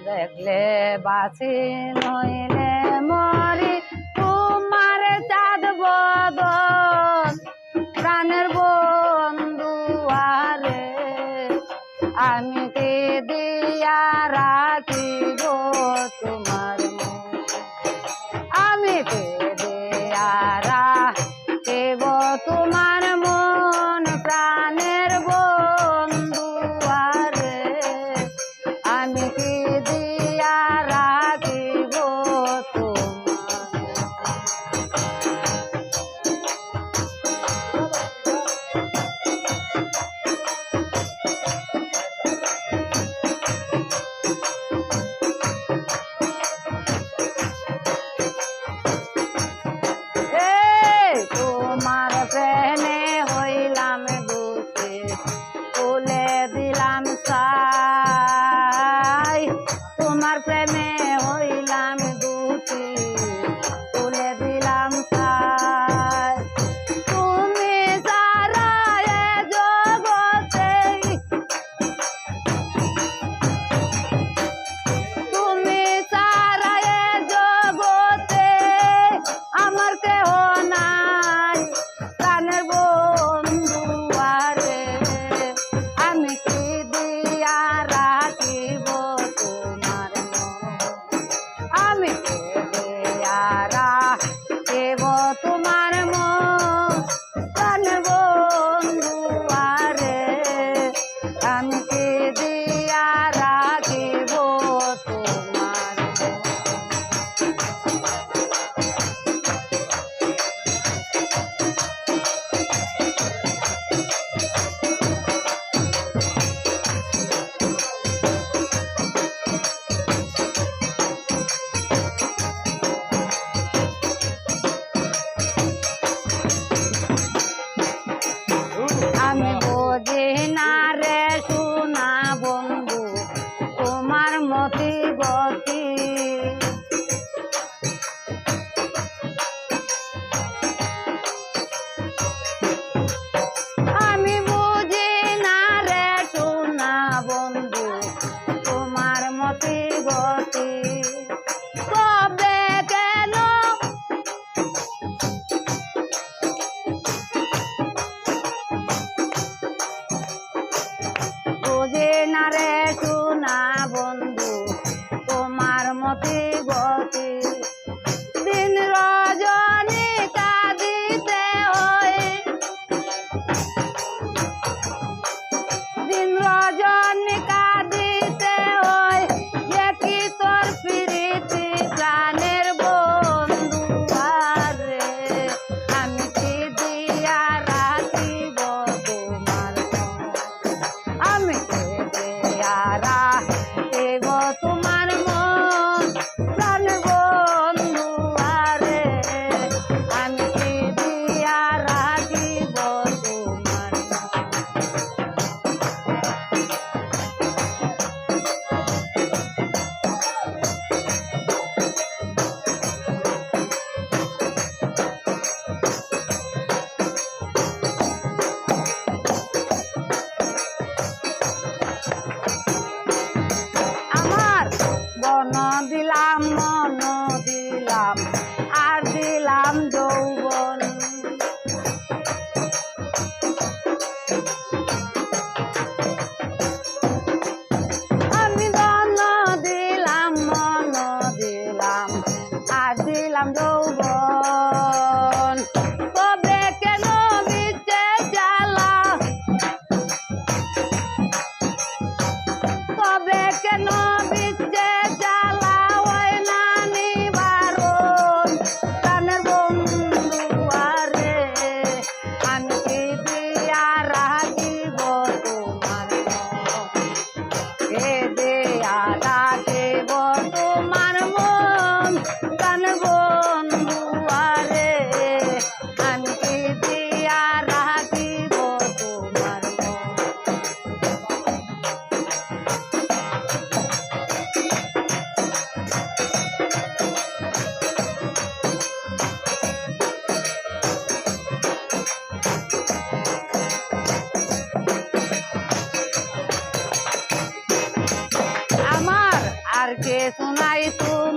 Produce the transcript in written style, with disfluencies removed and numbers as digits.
দেখলে বাঁচি নইলে মরি তোমার চাঁদ বদন প্রাণের বন্ধু আরে আমি কি দিয়া রাখিব তোমার মন আমি কি দিয়া রাখিব তোমার মন প্রাণের বন্ধু আরে আমি কি দিয়া রাখিব তোমার প্রেমে হইলাম দুঃখে তুলে দিলাম চাই তোমার প্রেমে হইলাম দুঃখী তুলে দিলাম চাই তুমি সারা এ জগতে তুমি সারা এ জগতে আমার কেহ নাই প্রাণের বন্ধু আরে আমি কি দিয়া রাখিব তোমার মন আমি কি দিয়া রাখিব তোমার মন প্রাণের বন্ধু আরে আমি কি দিয়া রাখিব তোমার আমি বুঝি না রে সোনা বন্ধু তোমার মতি গতি আমি বুঝি না রে সোনা বন্ধু তোমার মতি গতি তবে কেন বুঝি না রে সোনা বন্ধু তোমার মতি গতি দিন রজনী কাঁদিতে হয় দিন রজনী কাঁদিতে হয় কি তোর প্রীতি প্রাণের বন্ধু আরে আমি কি দিয়া রাখিব তোমার মন আমি কি দিয়া রাখিব তোমার মন প্রাণের বন্ধু আরে আমি কি দিয়া রাখিব তোমার আমার বন দিলাম মন দিলাম আর দিলাম যৌবন আমি ধন দিলাম মন দিলাম আর দিলাম যৌবন তবে কেন বিচে জ্বালা তবে কেন বিচে জ্বালা ওই আর কিছু নাই তুমি